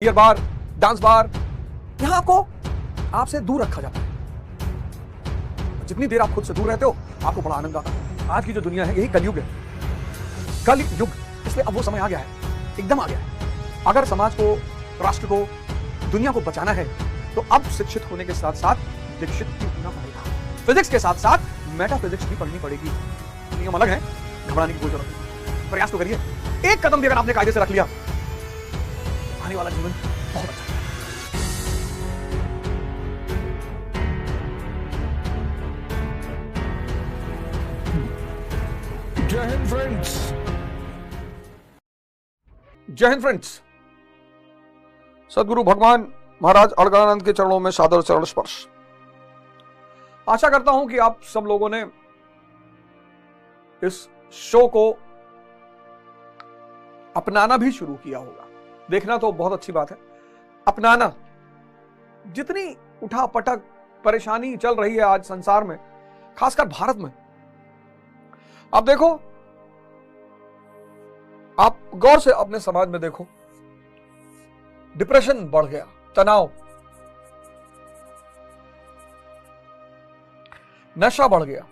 Beer bar, dance bar, यहां आपको आपसे दूर रखा जाता है। जितनी देर आप खुद से दूर रहते हो आपको बड़ा आनंद आता है। आज की जो दुनिया है यही कलयुग है, कल युग। इसलिए अब वो समय आ गया है, एकदम आ गया है। अगर समाज को, राष्ट्र को, दुनिया को बचाना है तो अब शिक्षित होने के साथ साथ दीक्षित भी होना पड़ेगा। फिजिक्स के साथ साथ मेटाफिजिक्स भी पढ़नी पड़ेगी। नियम अलग है, घबराने की कोई जरूरत नहीं। प्रयास तो करिए। एक कदम भी अगर आपने कायदे से रख लिया, आने वाला जीवन बहुत अच्छा है। जय हिंद फ्रेंड्स। जय हिंद फ्रेंड्स। सदगुरु भगवान महाराज अड़गड़ानंद के चरणों में सादर चरण स्पर्श। आशा करता हूं कि आप सब लोगों ने इस शो को अपनाना भी शुरू किया होगा। देखना तो बहुत अच्छी बात है, अपनाना। जितनी उठा पटक परेशानी चल रही है आज संसार में, खासकर भारत में, आप देखो, आप गौर से अपने समाज में देखो, डिप्रेशन बढ़ गया, तनाव, नशा बढ़ गया,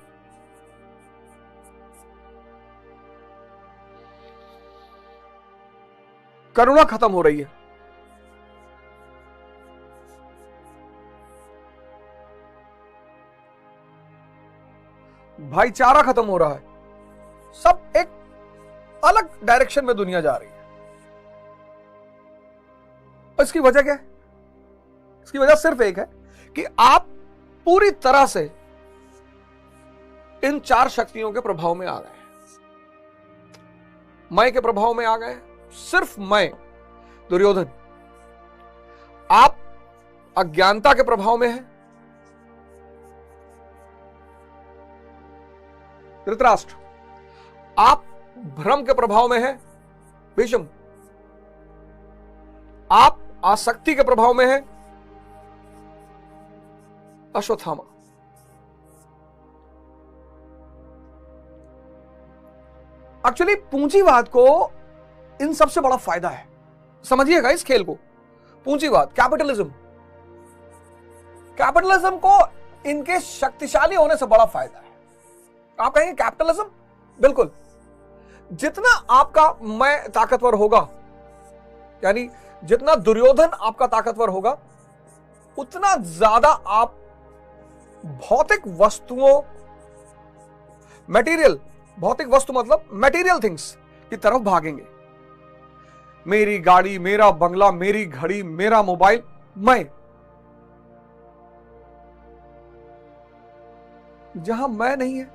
करुणा खत्म हो रही है, भाईचारा खत्म हो रहा है। सब एक अलग डायरेक्शन में दुनिया जा रही है। इसकी वजह क्या है? इसकी वजह सिर्फ एक है कि आप पूरी तरह से इन चार शक्तियों के प्रभाव में आ गए हैं। मैं के प्रभाव में आ गए, सिर्फ मैं, दुर्योधन। आप अज्ञानता के प्रभाव में हैं, धृतराष्ट्र। आप भ्रम के प्रभाव में हैं, भीष्म। आप आसक्ति के प्रभाव में हैं, अश्वत्थामा। एक्चुअली पूंजीवाद को इन सबसे बड़ा फायदा है। समझिएगा इस खेल को। पूंजीवाद, कैपिटलिज्म, कैपिटलिज्म को इनके शक्तिशाली होने से बड़ा फायदा है। आप कहेंगे कैपिटलिज्म? बिल्कुल। जितना आपका मैं ताकतवर होगा, यानी जितना दुर्योधन आपका ताकतवर होगा, उतना ज्यादा आप भौतिक वस्तुओं, मटेरियल, भौतिक वस्तु मतलब मटेरियल थिंग्स की तरफ भागेंगे। मेरी गाड़ी, मेरा बंगला, मेरी घड़ी, मेरा मोबाइल, मैं। जहां मैं नहीं है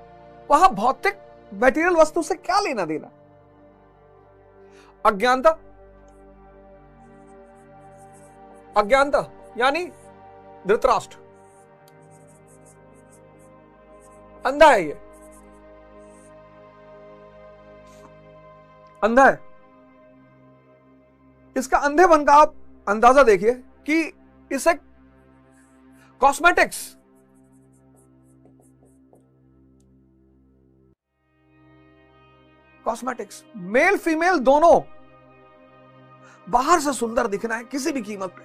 वहां भौतिक मटेरियल वस्तु से क्या लेना देना। अज्ञानता, अज्ञानता यानी धृतराष्ट्र। अंधा है, ये अंधा है। इसका अंधेपन का आप अंदाजा देखिए कि इसे कॉस्मेटिक्स, कॉस्मेटिक्स, मेल फीमेल दोनों, बाहर से सुंदर दिखना है किसी भी कीमत पे,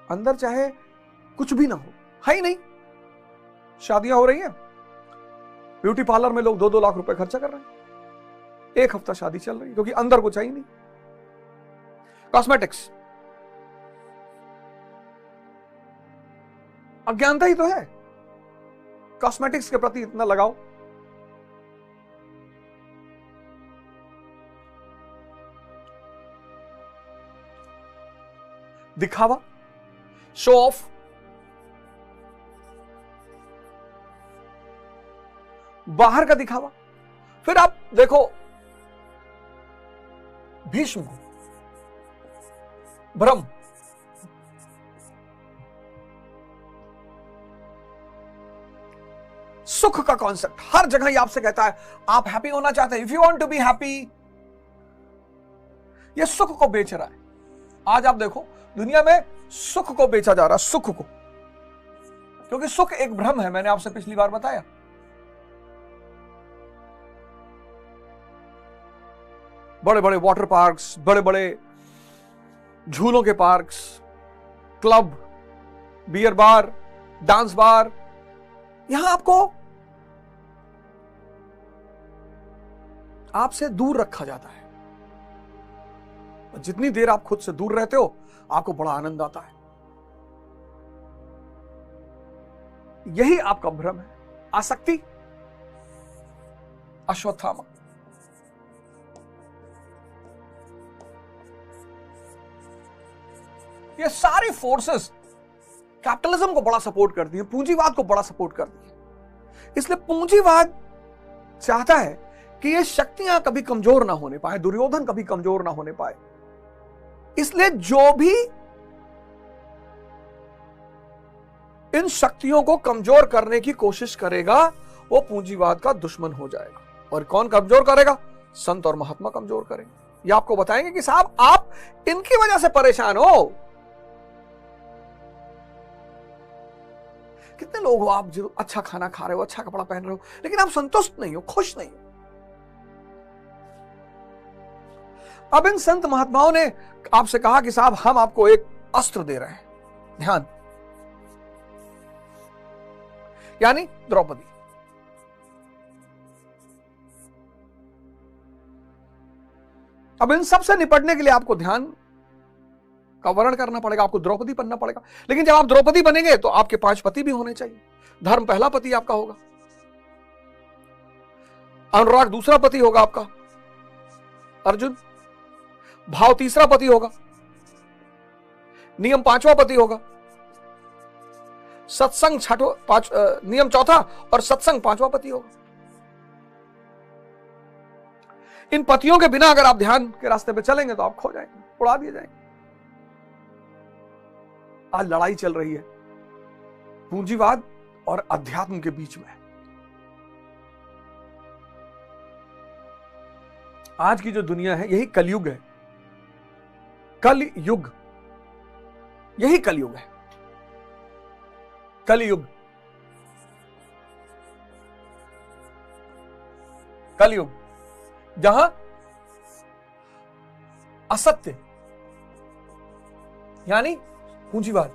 अंदर चाहे कुछ भी ना हो, है ही नहीं। शादियां हो रही हैं, ब्यूटी पार्लर में लोग 2-2 लाख रुपए खर्चा कर रहे हैं, एक हफ्ता शादी चल रही है, क्योंकि अंदर कुछ है ही नहीं। कॉस्मेटिक्स, अज्ञानता ही तो है। कॉस्मेटिक्स के प्रति इतना लगाओ, दिखावा, शो ऑफ, बाहर का दिखावा। फिर आप देखो भीष्म, भ्रम, सुख का कॉन्सेप्ट हर जगह ही आपसे कहता है आप हैप्पी होना चाहते हैं, if you want to be happy. ये सुख को बेच रहा है। आज आप देखो दुनिया में सुख को बेचा जा रहा है, सुख को, क्योंकि सुख एक भ्रम है। मैंने आपसे पिछली बार बताया। बड़े बड़े वाटर पार्क्स, बड़े बड़े झूलों के parks, club, beer bar, dance bar, यहां आपको आपसे दूर रखा जाता है। जितनी देर आप खुद से दूर रहते हो, आपको बड़ा आनंद आता है। यही आपका भ्रम है। आसक्ति, अश्वत्थामा। ये सारी फोर्सेस कैपिटलिज्म को बड़ा सपोर्ट करती है, पूंजीवाद को बड़ा सपोर्ट करती है। इसलिए पूंजीवाद चाहता है कि ये शक्तियां कभी कमजोर ना होने पाए, दुर्योधन कभी कमजोर ना होने पाए। इसलिए जो भी इन शक्तियों को कमजोर करने की कोशिश करेगा, वो पूंजीवाद का दुश्मन हो जाएगा। और कौन कमजोर करेगा? संत और महात्मा कमजोर करेंगे। ये आपको बताएंगे कि साहब आप इनकी वजह से परेशान हो। कितने लोग हो आप जो अच्छा खाना खा रहे हो, अच्छा कपड़ा पहन रहे हो, लेकिन आप संतुष्ट नहीं हो, खुश नहीं हो। अब इन संत महात्माओं ने आपसे कहा कि साहब हम आपको एक अस्त्र दे रहे हैं, ध्यान, यानी द्रौपदी। अब इन सब से निपटने के लिए आपको ध्यान का वर्ण करना पड़ेगा, आपको द्रौपदी बनना पड़ेगा। लेकिन जब आप द्रौपदी बनेंगे तो आपके 5 पति भी होने चाहिए। धर्म पहला पति आपका होगा, अनुराग दूसरा पति होगा आपका अर्जुन, भाव तीसरा पति होगा, नियम 5वां पति होगा, सत्संग नियम 4था और सत्संग 5वां पति होगा। इन पतियों के बिना अगर आप ध्यान के रास्ते पे चलेंगे तो आप खो जाएंगे, उड़ा दिए जाएंगे। आज लड़ाई चल रही है पूंजीवाद और अध्यात्म के बीच में। आज की जो दुनिया है यही कलयुग है। कल युग, यही कलयुग है। कलयुग, कलयुग जहां असत्य यानी पूंजीवाद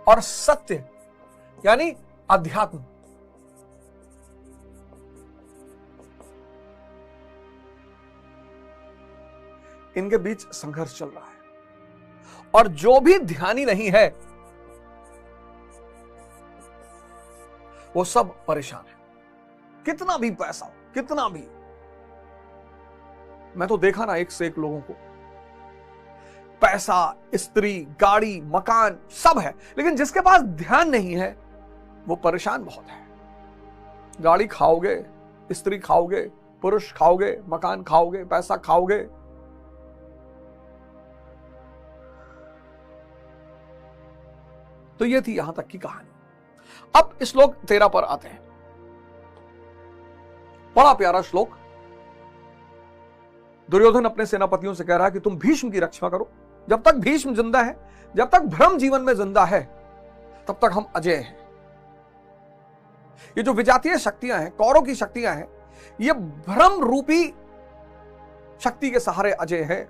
और सत्य यानी अध्यात्म, इनके बीच संघर्ष चल रहा है। और जो भी ध्यानी नहीं है वो सब परेशान है। कितना भी पैसा हो, कितना भी, मैं तो देखा ना एक से एक लोगों को, पैसा, स्त्री, गाड़ी, मकान सब है, लेकिन जिसके पास ध्यान नहीं है वो परेशान बहुत है। गाड़ी खाओगे, स्त्री खाओगे, पुरुष खाओगे, मकान खाओगे, पैसा खाओगे, तो ये थी यहां तक की कहानी। अब श्लोक 13 पर आते हैं। बड़ा प्यारा श्लोक। दुर्योधन अपने सेनापतियों से कह रहा है कि तुम भीष्म की रक्षा करो। जब तक भीष्म जिंदा है, जब तक भ्रम जीवन में जिंदा है, तब तक हम अजय हैं। ये जो विजातीय शक्तियां हैं, कौरव की शक्तियां हैं, ये भ्रम रूपी शक्ति के सहारे अजय है।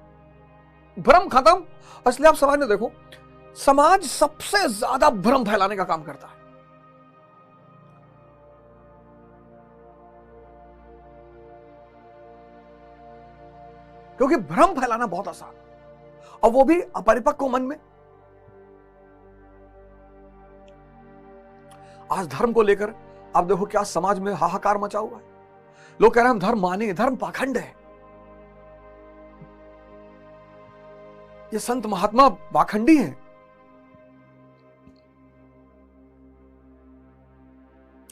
भ्रम खत्म। इसलिए आप समाज में देखो, समाज सबसे ज्यादा भ्रम फैलाने का काम करता है। क्योंकि भ्रम फैलाना बहुत आसान, और वो भी अपरिपक्व मन में। आज धर्म को लेकर आप देखो क्या समाज में हाहाकार मचा हुआ है। लोग कह रहे हैं हम धर्म माने, धर्म पाखंड है। ये संत महात्मा पाखंडी हैं।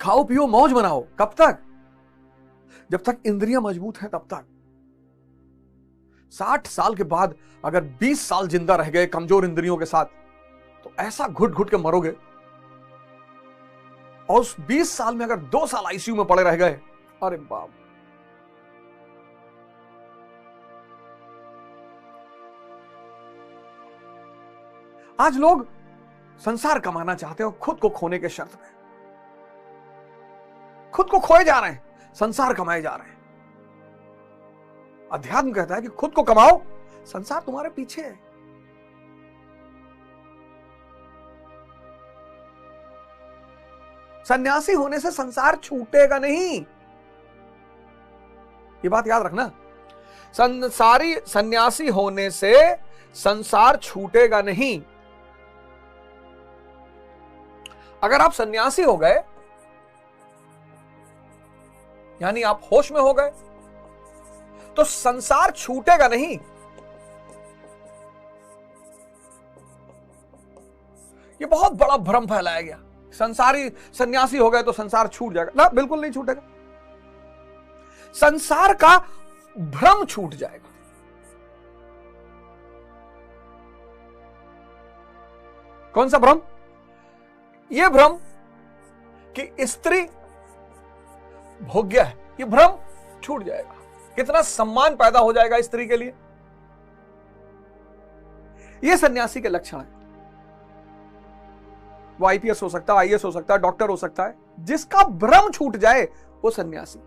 खाओ पियो मौज मनाओ, कब तक? जब तक इंद्रियां मजबूत हैं तब तक। 60 साल के बाद अगर 20 साल जिंदा रह गए कमजोर इंद्रियों के साथ, तो ऐसा घुट घुट के मरोगे। और उस 20 साल में अगर 2 साल आईसीयू में पड़े रह गए, अरे बाप। आज लोग संसार कमाना चाहते हो खुद को खोने के शर्त में। खुद को खोए जा रहे हैं, संसार कमाए जा रहे हैं। अध्यात्म कहता है कि खुद को कमाओ, संसार तुम्हारे पीछे है। सन्यासी होने से संसार छूटेगा नहीं, ये बात याद रखना। सन्यासी होने से संसार छूटेगा नहीं। अगर आप सन्यासी हो गए यानी आप होश में हो गए, तो संसार छूटेगा नहीं। ये बहुत बड़ा भ्रम फैलाया गया, सन्यासी हो गए तो संसार छूट जाएगा। ना, बिल्कुल नहीं छूटेगा। संसार का भ्रम छूट जाएगा। कौन सा भ्रम? यह भ्रम कि स्त्री भोग्य है, यह भ्रम छूट जाएगा। कितना सम्मान पैदा हो जाएगा स्त्री के लिए। यह सन्यासी के लक्षण है। वो आईपीएस हो सकता है, आईएएस हो सकता है, डॉक्टर हो सकता है। जिसका भ्रम छूट जाए वो सन्यासी।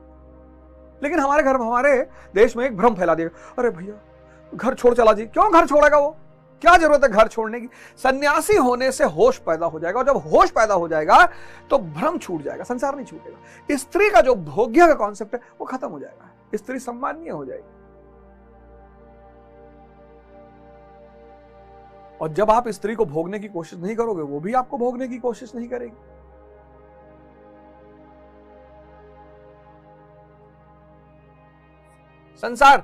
लेकिन हमारे घर में, हमारे देश में एक भ्रम फैला दिया, अरे भैया घर छोड़ चला जी। क्यों घर छोड़ेगा वो? क्या जरूरत है घर छोड़ने की? सन्यासी होने से होश पैदा हो जाएगा, और जब होश पैदा हो जाएगा तो भ्रम छूट जाएगा, संसार नहीं छूटेगा। स्त्री का जो भोग्य का कॉन्सेप्ट है वो खत्म हो जाएगा, स्त्री सम्माननीय हो जाएगी। और जब आप स्त्री को भोगने की कोशिश नहीं करोगे, वो भी आपको भोगने की कोशिश नहीं करेगी। संसार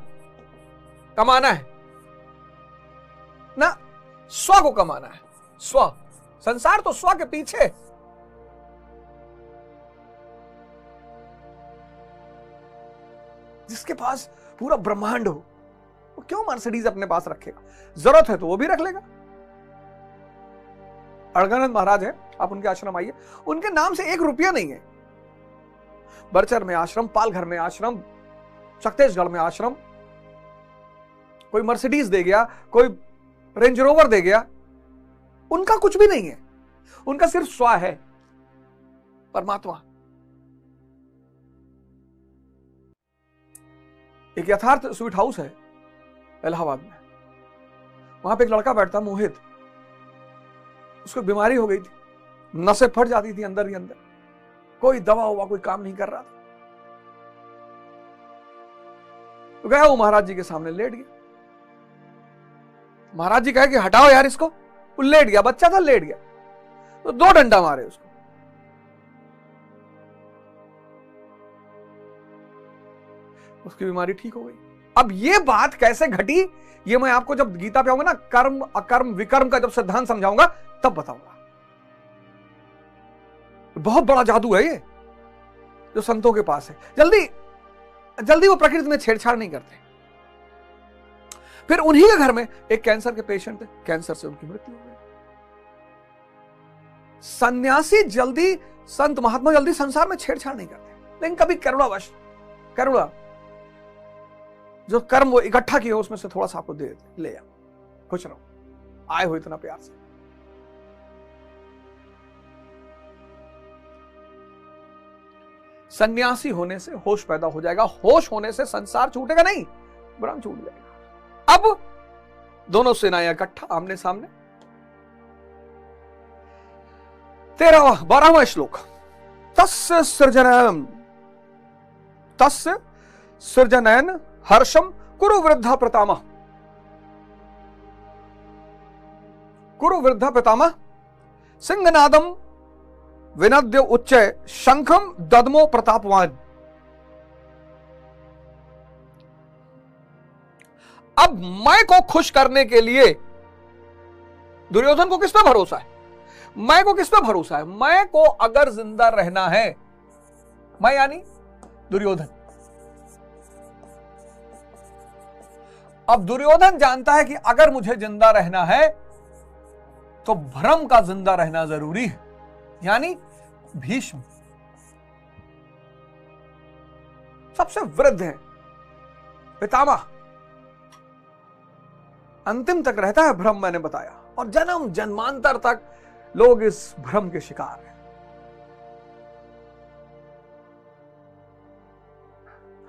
कमाना है ना, स्व को कमाना है। स्व, संसार तो स्व के पीछे। जिसके पास पूरा ब्रह्मांड हो वो क्यों मर्सिडीज अपने पास रखेगा? जरूरत है तो वो भी रख लेगा। अड़गानंद महाराज है, आप उनके आश्रम आइए, उनके नाम से 1 रुपया नहीं है। बरचर में आश्रम, पालघर में आश्रम, छत्तीसगढ़ में आश्रम। कोई मर्सिडीज दे गया, कोई रेंज रोवर दे गया, उनका कुछ भी नहीं है। उनका सिर्फ स्व है, परमात्मा। एक यथार्थ स्वीट हाउस है इलाहाबाद में, वहां पे एक लड़का बैठता, मोहित। उसको बीमारी हो गई थी, नसें फट जाती थी अंदर ही अंदर, कोई दवा हुआ कोई काम नहीं कर रहा था। तो गया वो महाराज जी के सामने, लेट गया। महाराज जी कहे कि हटाओ यार इसको। वो लेट गया, बच्चा था, लेट गया। तो 2 डंडा मारे उसको। उसकी बीमारी ठीक हो गई। अब ये बात कैसे घटी, ये मैं आपको जब गीता पे आऊंगा ना, कर्म अकर्म विकर्म का जब सिद्धांत समझाऊंगा तब बताऊंगा। बहुत बड़ा जादू है ये जो संतों के पास है। जल्दी जल्दी वो प्रकृति में छेड़छाड़ नहीं करते। फिर उन्हीं के घर में एक कैंसर के पेशेंट थे, कैंसर से उनकी मृत्यु हो गई। सन्यासी जल्दी, संत महात्मा जल्दी संसार में छेड़छाड़ नहीं करते, लेकिन कभी करुणावश, करुणा जो कर्म वो इकट्ठा किए उसमें से थोड़ा सा आपको दे देते, ले आओ, खुश रहो, आए हो इतना प्यार से। सन्यासी होने से होश पैदा हो जाएगा, होश होने से संसार छूटेगा नहीं, भ्रम छूट जाएगा। अब दोनों सेनाएं इकट्ठा, आमने सामने। 12वां श्लोक, तस्य सृजनयन हर्षम कुरु वृद्धा प्रतामह। कुरु वृद्धा प्रतामह सिंहनादम विनद्य उच्चय शंखम ददमो प्रतापवान। अब मैं को खुश करने के लिए दुर्योधन को किस पे भरोसा है? मैं को किस पे भरोसा है? मैं को अगर जिंदा रहना है, मैं यानी दुर्योधन। अब दुर्योधन जानता है कि अगर मुझे जिंदा रहना है तो भ्रम का जिंदा रहना जरूरी है, यानी भीष्म सबसे वृद्ध है, पितामह, अंतिम तक रहता है भ्रम, मैंने बताया, और जन्म जन्मांतर तक लोग इस भ्रम के शिकार हैं।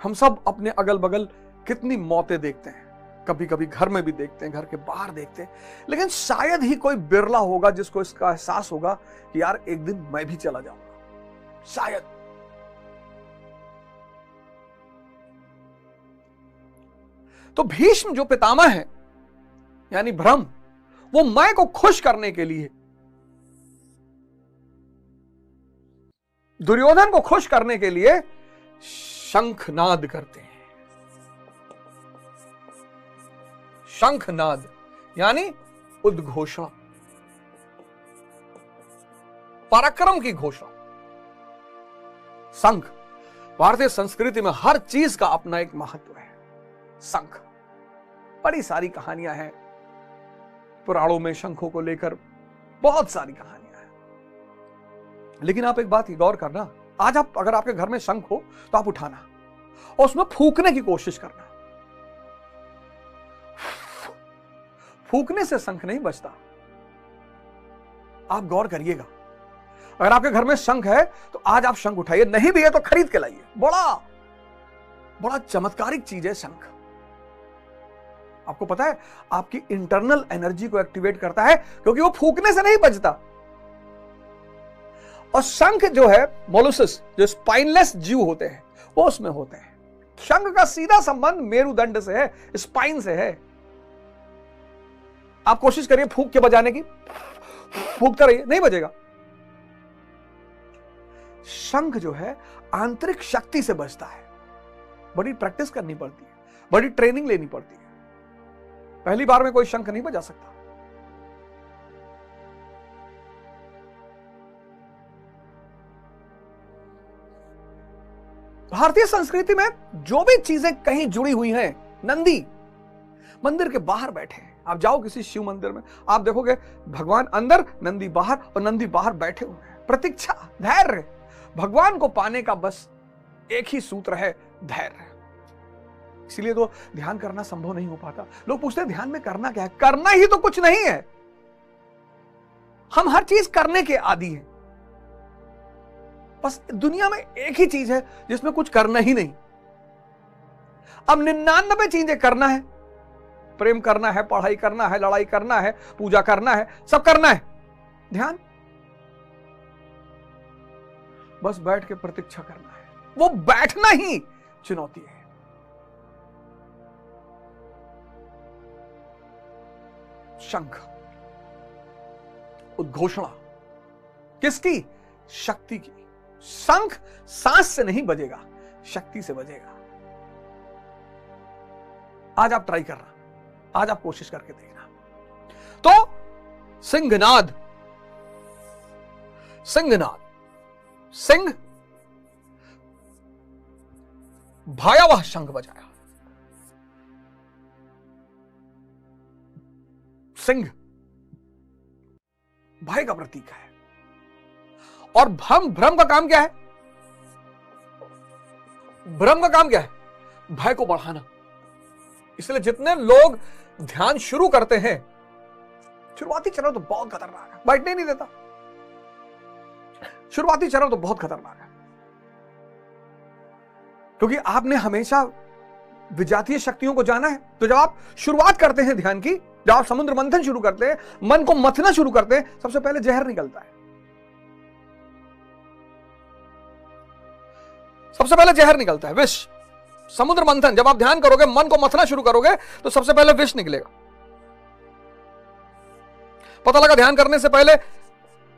हम सब अपने अगल बगल कितनी मौतें देखते हैं, कभी कभी घर में भी देखते हैं, घर के बाहर देखते हैं, लेकिन शायद ही कोई बिरला होगा जिसको इसका एहसास होगा कि यार एक दिन मैं भी चला जाऊंगा। शायद। तो भीष्म जो पितामह है यानी ब्रह्म, वो मैं को खुश करने के लिए, दुर्योधन को खुश करने के लिए शंखनाद करते हैं। शंखनाद यानी उद्घोषणा, पराक्रम की घोषणा। शंख, भारतीय संस्कृति में हर चीज का अपना एक महत्व है। शंख, बड़ी सारी कहानियां हैं पुराणों में शंखों को लेकर, बहुत सारी कहानियां हैं। लेकिन आप एक बात गौर करना, आज आप अगर आपके घर में शंख हो तो आप उठाना और उसमें फूंकने की कोशिश करना। फूंकने से शंख नहीं बजता। आप गौर करिएगा, अगर आपके घर में शंख है तो आज आप शंख उठाइए, नहीं भी है तो खरीद के लाइए। बड़ा बड़ा चमत्कारिक चीज है शंख। आपको पता है, आपकी इंटरनल एनर्जी को एक्टिवेट करता है, क्योंकि वो फूंकने से नहीं बजता। और शंख जो है, मोलुसस, जो स्पाइनलेस जीव होते हैं, वो उसमें होते हैं। शंख का सीधा संबंध मेरुदंड से है, स्पाइन से है। आप कोशिश करिए फूंक के बजाने की, फूंकते रहिए, नहीं बजेगा। शंख जो है आंतरिक शक्ति से बजता है। बड़ी प्रैक्टिस करनी पड़ती है, बड़ी ट्रेनिंग लेनी पड़ती है। पहली बार में कोई शंख नहीं बजा सकता। भारतीय संस्कृति में जो भी चीजें कहीं जुड़ी हुई हैं, नंदी मंदिर के बाहर बैठे हैं। आप जाओ किसी शिव मंदिर में, आप देखोगे भगवान अंदर, नंदी बाहर, और नंदी बाहर बैठे हुए हैं। प्रतीक्षा, धैर्य। भगवान को पाने का बस एक ही सूत्र है, धैर्य। इसीलिए तो ध्यान करना संभव नहीं हो पाता। लोग पूछते हैं ध्यान में करना क्या है? करना ही तो कुछ नहीं है। हम हर चीज करने के आदी हैं। बस दुनिया में एक ही चीज है जिसमें कुछ करना ही नहीं। अब 99 चीजें करना है। प्रेम करना है, पढ़ाई करना है, लड़ाई करना है, पूजा करना है, सब करना है। ध्यान, बस बैठ के प्रतीक्षा करना है। वो बैठना ही चुनौती है। शंख, उद्घोषणा किसकी? शक्ति की। शंख सांस से नहीं बजेगा, शक्ति से बजेगा। आज आप ट्राई करना, आज आप कोशिश करके देखना। तो सिंहनाद, सिंहनाद, सिंह भयावह शंख बजाया। सिंह भय का प्रतीक है। और भ्रम का काम क्या है? भ्रम का काम क्या है? भय को बढ़ाना। इसलिए जितने लोग ध्यान शुरू करते हैं, शुरुआती चरण तो बहुत खतरनाक है, बैठने नहीं देता। शुरुआती चरण तो बहुत खतरनाक है, क्योंकि आपने हमेशा विजातीय शक्तियों को जाना है। तो जब आप शुरुआत करते हैं ध्यान की, जब आप समुद्र मंथन शुरू करते हैं, मन को मथना शुरू करते हैं, सबसे पहले जहर निकलता है। सबसे पहले जहर निकलता है, विष। समुद्र मंथन, जब आप ध्यान करोगे, मन को मथना शुरू करोगे, तो सबसे पहले विष निकलेगा। पता लगा ध्यान करने से पहले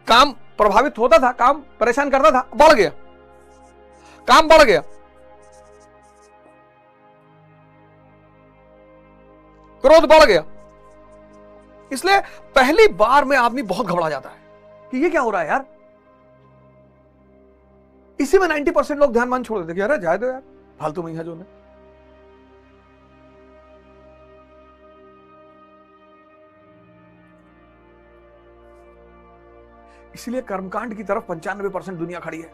काम प्रभावित होता था, काम परेशान करता था, बढ़ गया, काम बढ़ गया, क्रोध बढ़ गया। इसलिए पहली बार में आदमी बहुत घबरा जाता है कि ये क्या हो रहा है यार। इसी में 90% लोग ध्यान मान छोड़ देते, अरे जाए दो यार, फालतू में है जो ने। इसलिए कर्मकांड की तरफ 95% दुनिया खड़ी है,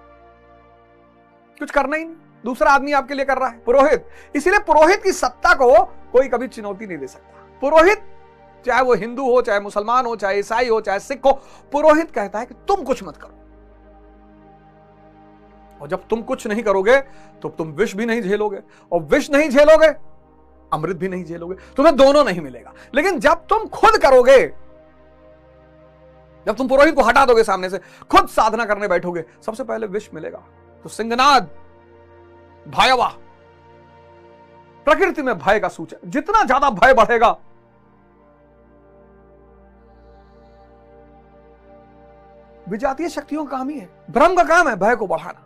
कुछ करना ही नहीं, दूसरा आदमी आपके लिए कर रहा है, पुरोहित। इसलिए पुरोहित की सत्ता को कोई कभी चुनौती नहीं दे सकता। पुरोहित, चाहे वो हिंदू हो, चाहे मुसलमान हो, चाहे ईसाई हो, चाहे सिख हो, पुरोहित कहता है कि तुम कुछ मत करो। और जब तुम कुछ नहीं करोगे तो तुम विष भी नहीं झेलोगे, और विष नहीं झेलोगे अमृत भी नहीं झेलोगे, तुम्हें दोनों नहीं मिलेगा। लेकिन जब तुम खुद करोगे, जब तुम पुरोहित को हटा दोगे सामने से, खुद साधना करने बैठोगे, सबसे पहले विष मिलेगा। तो सिंहनाद भयावह, प्रकृति में भय का सूचक। जितना ज्यादा भय बढ़ेगा, विजातीय शक्तियों का काम ही है, ब्रह्म का काम है भय को बढ़ाना।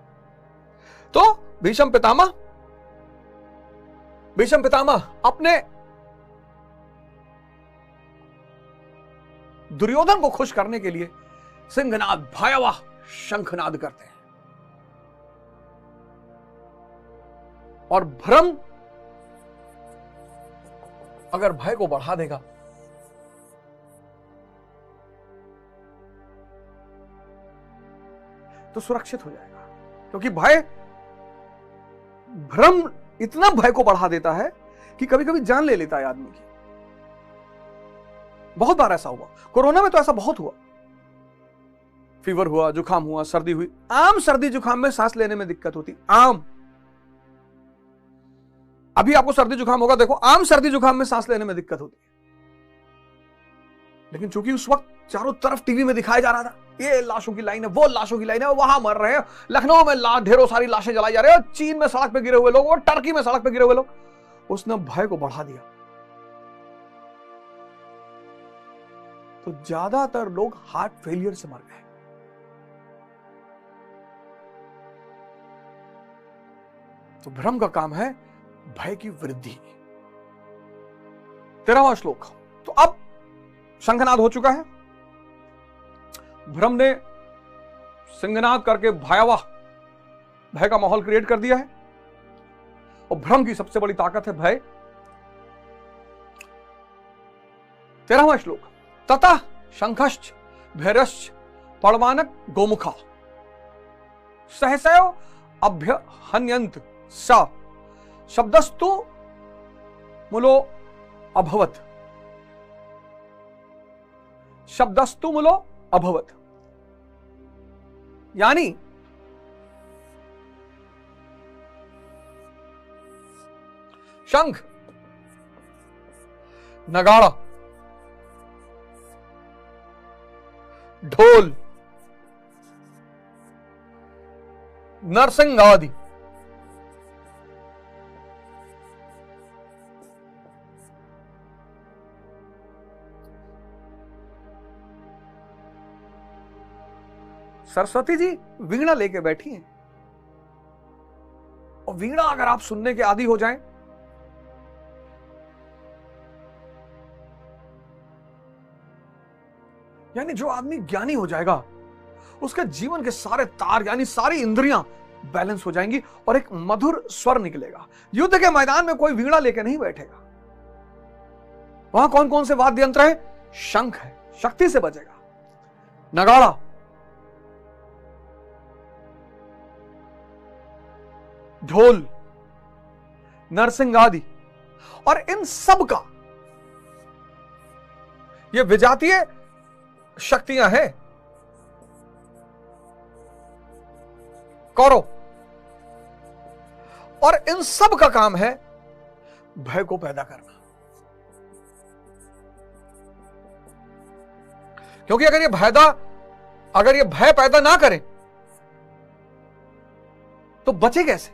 तो भीष्म पितामह अपने दुर्योधन को खुश करने के लिए सिंहनाद भयावह शंखनाद करते हैं। और भ्रम अगर भय को बढ़ा देगा तो सुरक्षित हो जाएगा, क्योंकि भ्रम इतना भय को बढ़ा देता है कि कभी कभी जान ले लेता है आदमी की। बहुत बार ऐसा हुआ, कोरोना में तो ऐसा बहुत हुआ। फीवर हुआ, जुकाम हुआ, सर्दी हुई। आम सर्दी जुकाम में सांस लेने में दिक्कत होती, आम। अभी आपको सर्दी जुकाम होगा, देखो, आम सर्दी जुकाम में सांस लेने में दिक्कत होती है। लेकिन चूंकि उस वक्त चारों तरफ टीवी में दिखाया जा रहा था, ये लाशों की लाइन है, वो लाशों की लाइन है, वहां मर रहे हैं, लखनऊ में ढेरों सारी लाशें जलाई जा रही है, चीन में सड़क पे गिरे हुए लोग, और टर्की में सड़क पे गिरे हुए लोग, उसने भय को बढ़ा दिया। तो ज्यादातर लोग हार्ट फेलियर से मर गए। तो भ्रम का काम है भय की वृद्धि। 13वां श्लोक। तो अब शंखनाद हो चुका है, भ्रम ने सिंहनाद करके भयावह भय का माहौल क्रिएट कर दिया है। और भ्रम की सबसे बड़ी ताकत है भय। 13वां श्लोक। ततः शंखश्च भैरश्च पड़वानक गोमुखा सहसैव अभ्यहन्यन्त स शब्दस्तु मूलो अभवत्। शब्दस्तु मूलो अभवत्, यानी शंख, नगाड़ा, ढोल, नरसिंह आदि सरस्वती जी वीणा लेके बैठी हैं, और वीणा अगर आप सुनने के आदी हो जाएं, यानी जो आदमी ज्ञानी हो जाएगा, उसके जीवन के सारे तार यानी सारी इंद्रियां बैलेंस हो जाएंगी और एक मधुर स्वर निकलेगा। युद्ध के मैदान में कोई वीणा लेके नहीं बैठेगा। वहां कौन कौन से वाद्य यंत्र है? शंख है, शक्ति से बजेगा, नगाड़ा, ढोल, नरसिंह आदि, और इन सब का ये विजातीय शक्तियां हैं। कौरव, और इन सब का काम है भय को पैदा करना। क्योंकि अगर ये भय पैदा ना करें तो बचे कैसे?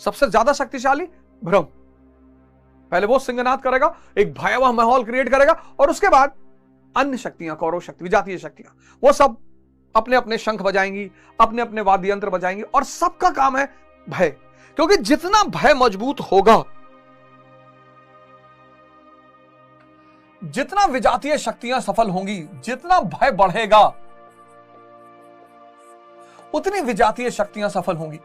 सबसे ज्यादा शक्तिशाली भ्रम। पहले वो सिंहनाद करेगा, एक भयावह माहौल क्रिएट करेगा, और उसके बाद अन्य शक्तियां, कौरव शक्ति, विजातीय शक्तियां, वो सब अपने अपने शंख बजाएंगी, अपने अपने वाद्य यंत्र बजाएंगी, और सबका काम है भय। क्योंकि जितना भय मजबूत होगा, जितना विजातीय शक्तियां सफल होंगी, जितना भय बढ़ेगा, उतनी विजातीय शक्तियां सफल होंगी।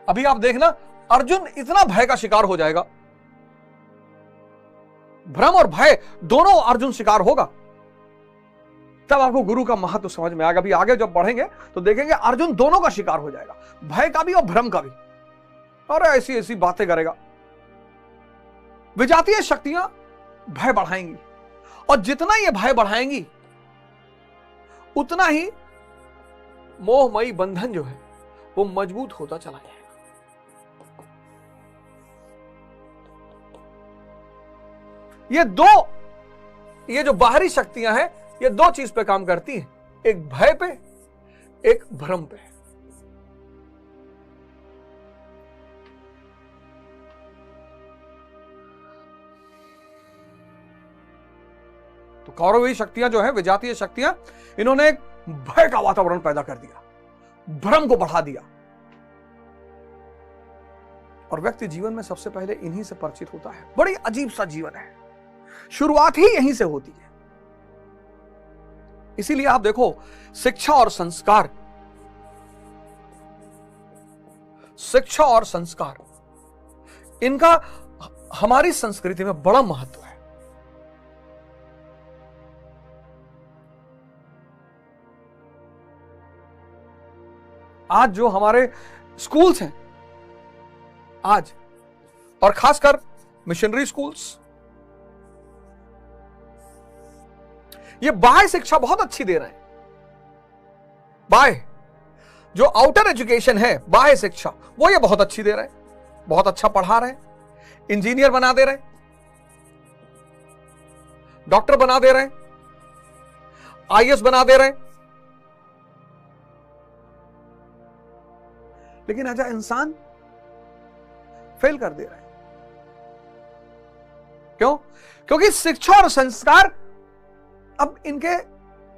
अभी आप देखना, अर्जुन इतना भय का शिकार हो जाएगा, भ्रम और भय दोनों अर्जुन शिकार होगा, तब आपको गुरु का महत्व समझ में आएगा। अभी आगे जब बढ़ेंगे तो देखेंगे अर्जुन दोनों का शिकार हो जाएगा, भय का भी और भ्रम का भी, और ऐसी ऐसी बातें करेगा। विजातीय शक्तियां भय बढ़ाएंगी, और जितना ये भय बढ़ाएंगी उतना ही मोहमयी बंधन जो है वो मजबूत होता चला जाएगा। ये जो बाहरी शक्तियां हैं, ये दो चीज पे काम करती हैं, एक भय पे, एक भ्रम पे। तो कौरवी शक्तियां जो है, विजातीय शक्तियां, इन्होंने एक भय का वातावरण पैदा कर दिया, भ्रम को बढ़ा दिया, और व्यक्ति जीवन में सबसे पहले इन्हीं से परिचित होता है। बड़ी अजीब सा जीवन है, शुरुआत ही यहीं से होती है। इसीलिए आप देखो, शिक्षा और संस्कार, शिक्षा और संस्कार, इनका हमारी संस्कृति में बड़ा महत्व है। आज जो हमारे स्कूल्स हैं आज, और खासकर मिशनरी स्कूल्स, ये बाह्य शिक्षा बहुत अच्छी दे रहे हैं। बाह्य जो आउटर एजुकेशन है, बाह्य शिक्षा, वो ये बहुत अच्छी दे रहे हैं, बहुत अच्छा पढ़ा रहे हैं, इंजीनियर बना दे रहे हैं, डॉक्टर बना दे रहे हैं, आईएएस बना दे रहे हैं। लेकिन आजा इंसान फेल कर दे रहा है। क्यों? क्योंकि शिक्षा और संस्कार अब इनके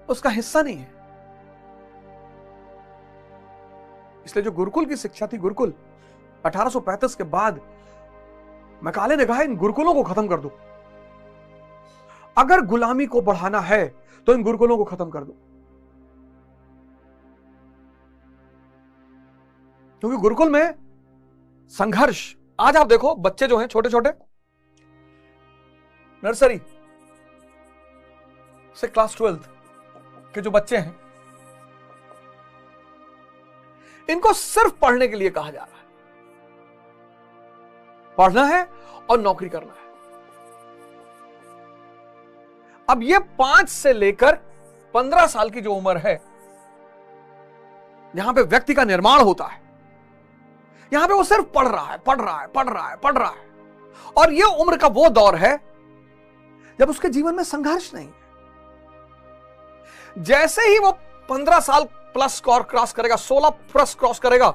उसका हिस्सा नहीं है। इसलिए जो गुरुकुल की शिक्षा थी, गुरुकुल 1835 के बाद मैकाले ने कहा, इन गुरुकुलों को खत्म कर दो। अगर गुलामी को बढ़ाना है तो इन गुरुकुलों को खत्म कर दो, क्योंकि गुरुकुल में संघर्ष। आज आप देखो, बच्चे जो हैं छोटे छोटे, नर्सरी से क्लास 12 के जो बच्चे हैं, इनको सिर्फ पढ़ने के लिए कहा जा रहा है। पढ़ना है और नौकरी करना है। अब ये 5 से लेकर 15 साल की जो उम्र है, यहां पे व्यक्ति का निर्माण होता है, यहां पे वो सिर्फ पढ़ रहा है, पढ़ रहा है, पढ़ रहा है, पढ़ रहा है। और ये उम्र का वो दौर है जब उसके जीवन में संघर्ष नहीं है। जैसे ही वो 15 साल प्लस स्कोर क्रॉस करेगा, 16 प्लस क्रॉस करेगा,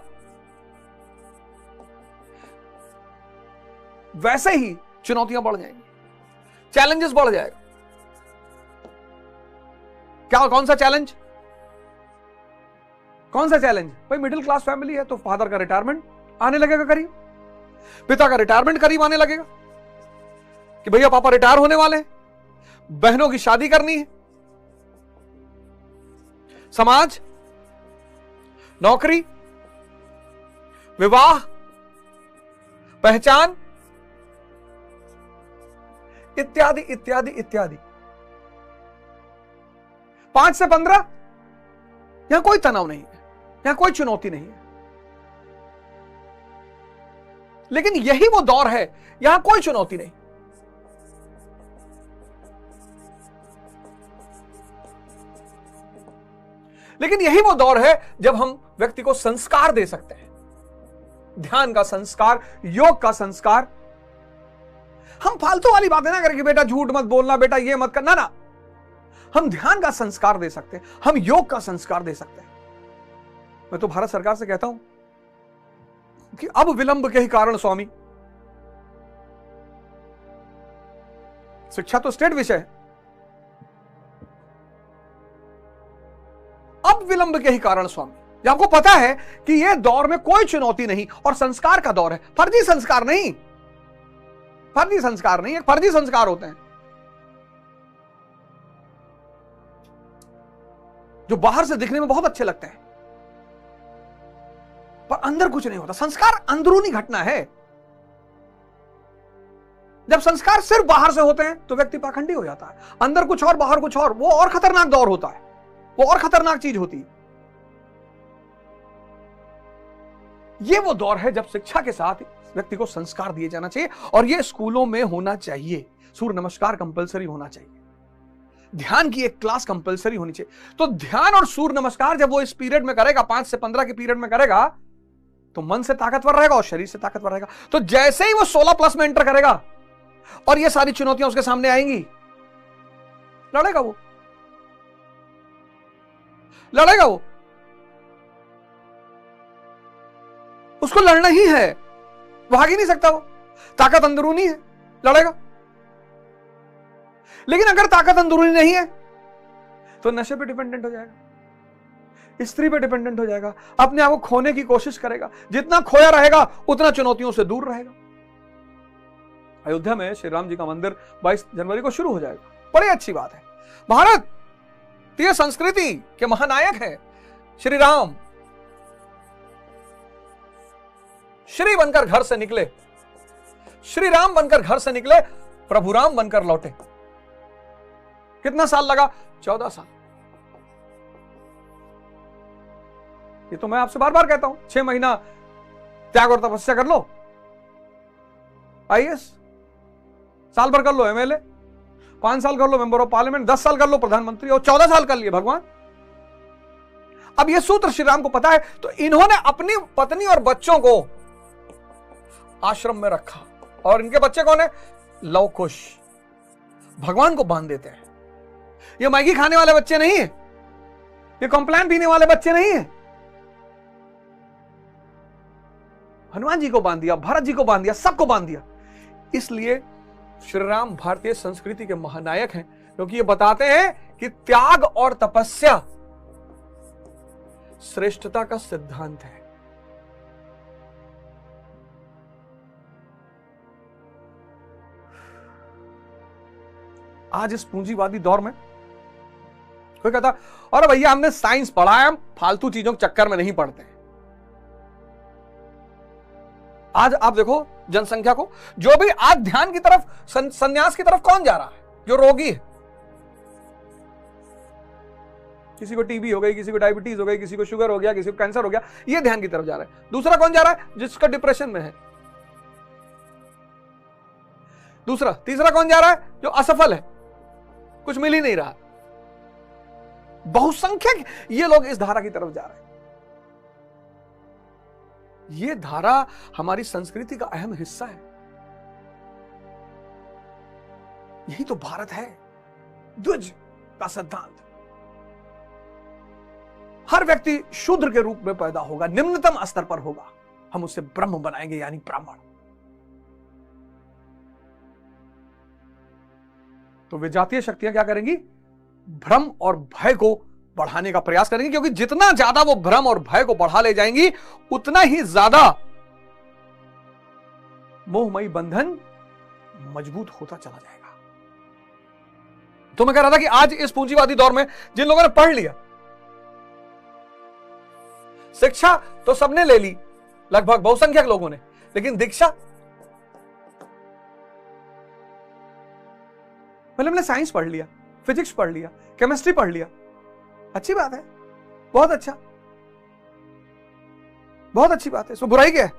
वैसे ही चुनौतियां बढ़ जाएंगी, चैलेंजेस बढ़ जाएगा। क्या, कौन सा चैलेंज? कौन सा चैलेंज? भाई मिडिल क्लास फैमिली है तो फादर का रिटायरमेंट आने लगेगा करीब, पिता का रिटायरमेंट करीब आने लगेगा कि भैया पापा रिटायर होने वाले हैं, बहनों की शादी करनी है, समाज, नौकरी, विवाह, पहचान, इत्यादि इत्यादि इत्यादि। 5 से 15 यहां कोई तनाव नहीं है, यहां कोई चुनौती नहीं है। लेकिन यही वो दौर है, यहां कोई चुनौती नहीं। लेकिन यही वो दौर है जब हम व्यक्ति को संस्कार दे सकते हैं, ध्यान का संस्कार, योग का संस्कार। हम फालतू वाली बातें ना करें कि बेटा झूठ मत बोलना, बेटा ये मत करना, ना। हम ध्यान का संस्कार दे सकते हैं, हम योग का संस्कार दे सकते हैं। मैं तो भारत सरकार से कहता हूं कि अब विलंब के ही कारण स्वामी, शिक्षा तो स्टेट विषय है, अब विलंब के ही कारण स्वामी। आपको पता है कि यह दौर में कोई चुनौती नहीं और संस्कार का दौर है, फर्जी संस्कार नहीं, फर्जी संस्कार नहीं, एक फर्जी संस्कार होते हैं जो बाहर से दिखने में बहुत अच्छे लगते हैं पर अंदर कुछ नहीं होता। संस्कार अंदरूनी घटना है। जब संस्कार सिर्फ बाहर से होते हैं तो व्यक्ति पाखंडी हो जाता है, अंदर कुछ और बाहर कुछ और, वो और खतरनाक दौर होता है, वो और खतरनाक चीज होती है। ये वो दौर है जब शिक्षा के साथ व्यक्ति को संस्कार दिए जाना चाहिए और ये स्कूलों में होना चाहिए। सूर्य नमस्कार कंपलसरी होना चाहिए, ध्यान की एक क्लास कंपलसरी होनी चाहिए। तो ध्यान और सूर्य नमस्कार जब वो इस पीरियड में करेगा, 5 से 15 के पीरियड में करेगा, तो मन से ताकतवर रहेगा और शरीर से ताकतवर रहेगा। तो जैसे ही वो 16+ में एंटर करेगा और ये सारी चुनौतियां उसके सामने आएंगी, लड़ेगा वो, लड़ेगा वो, उसको लड़ना ही है, भाग ही नहीं सकता वो, ताकत अंदरूनी है, लड़ेगा। लेकिन अगर ताकत अंदरूनी नहीं है तो नशे पे डिपेंडेंट हो जाएगा, स्त्री पे डिपेंडेंट हो जाएगा, अपने आप को खोने की कोशिश करेगा। जितना खोया रहेगा उतना चुनौतियों से दूर रहेगा। अयोध्या में श्री राम जी का मंदिर 22 जनवरी को शुरू हो जाएगा, बड़ी अच्छी बात है। भारतीय संस्कृति के महानायक हैं श्री राम। श्री बनकर घर से निकले, श्री राम बनकर घर से निकले, प्रभु राम बनकर लौटे। कितना साल लगा? 14 साल। ये तो मैं आपसे बार बार कहता हूं, 6 महीना त्याग और तपस्या कर लो, आईएएस, साल भर कर लो एमएलए, 5 साल कर लो मेंबर ऑफ पार्लियामेंट, 10 साल कर लो प्रधानमंत्री, और 14 साल कर लिए भगवान। अब ये सूत्र श्री राम को पता है, तो इन्होंने अपनी पत्नी और बच्चों को आश्रम में रखा। और इनके बच्चे कौन है? लव कुश, भगवान को बांध देते हैं। ये मैगी खाने वाले बच्चे नहीं है, ये कॉम्प्लान पीने वाले बच्चे नहीं है। हनुमान जी को बांध दिया, भरत जी को बांध दिया, सबको बांध दिया। इसलिए श्री राम भारतीय संस्कृति के महानायक हैं, क्योंकि ये बताते हैं कि त्याग और तपस्या श्रेष्ठता का सिद्धांत है। आज इस पूंजीवादी दौर में कोई कहता, अरे भैया हमने साइंस पढ़ा है, हम फालतू चीजों के चक्कर में नहीं पड़ते। आज आप देखो जनसंख्या को, जो भी आज ध्यान की तरफ, संन्यास की तरफ कौन जा रहा है? जो रोगी है। किसी को टीबी हो गई, किसी को डायबिटीज हो गई, किसी को शुगर हो गया, किसी को कैंसर हो गया, ये ध्यान की तरफ जा रहा है। दूसरा कौन जा रहा है? जिसका डिप्रेशन में है। दूसरा, तीसरा कौन जा रहा है? जो असफल है, कुछ मिल ही नहीं रहा। बहुसंख्यक ये लोग इस धारा की तरफ जा रहे हैं। ये धारा हमारी संस्कृति का अहम हिस्सा है। यही तो भारत है, द्विज का सिद्धांत। हर व्यक्ति शूद्र के रूप में पैदा होगा, निम्नतम स्तर पर होगा, हम उसे ब्रह्म बनाएंगे, यानी ब्राह्मण। तो वे जातीय शक्तियां क्या करेंगी? भ्रम और भय को बढ़ाने का प्रयास करेंगी, क्योंकि जितना ज्यादा वो भ्रम और भय को बढ़ा ले जाएंगी, उतना ही ज्यादा मोहमयी बंधन मजबूत होता चला जाएगा। तो मैं कह रहा था कि आज इस पूंजीवादी दौर में जिन लोगों ने पढ़ लिया, शिक्षा तो सबने ले ली, लगभग बहुसंख्यक लोगों ने, लेकिन दीक्षा, मतलब हमने साइंस पढ़ लिया, फिजिक्स पढ़ लिया, केमिस्ट्री पढ़ लिया, अच्छी बात है, बहुत अच्छा, बहुत अच्छी बात है, इसमें बुराई क्या है?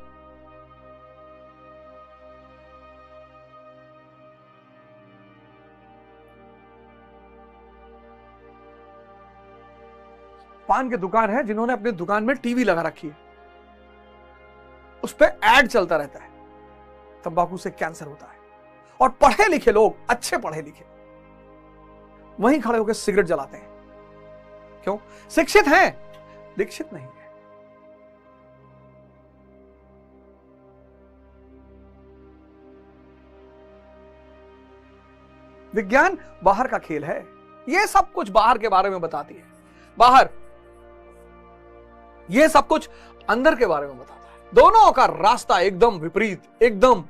पान की दुकान है, जिन्होंने अपनी दुकान में टीवी लगा रखी है, उस पर ऐड चलता रहता है, तंबाकू से कैंसर होता है। और पढ़े लिखे लोग, अच्छे पढ़े लिखे, वहीं खड़े होकर सिगरेट जलाते हैं। क्यों? शिक्षित हैं, दीक्षित नहीं है। विज्ञान बाहर का खेल है, यह सब कुछ बाहर के बारे में बताती है, बाहर, यह सब कुछ अंदर के बारे में बताता है। दोनों का रास्ता एकदम विपरीत, एकदम।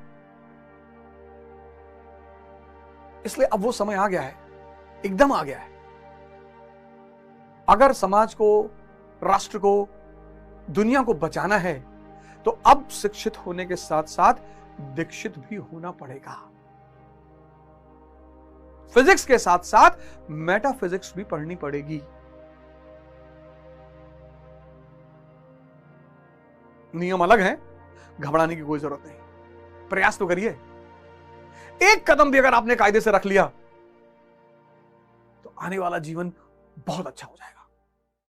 इसलिए अब वो समय आ गया है, एकदम आ गया है। अगर समाज को, राष्ट्र को, दुनिया को बचाना है, तो अब शिक्षित होने के साथ साथ दीक्षित भी होना पड़ेगा। फिजिक्स के साथ साथ मेटाफिजिक्स भी पढ़नी पड़ेगी। नियम अलग हैं, घबराने की कोई जरूरत नहीं, प्रयास तो करिए। एक कदम भी अगर आपने कायदे से रख लिया तो आने वाला जीवन बहुत अच्छा हो जाएगा।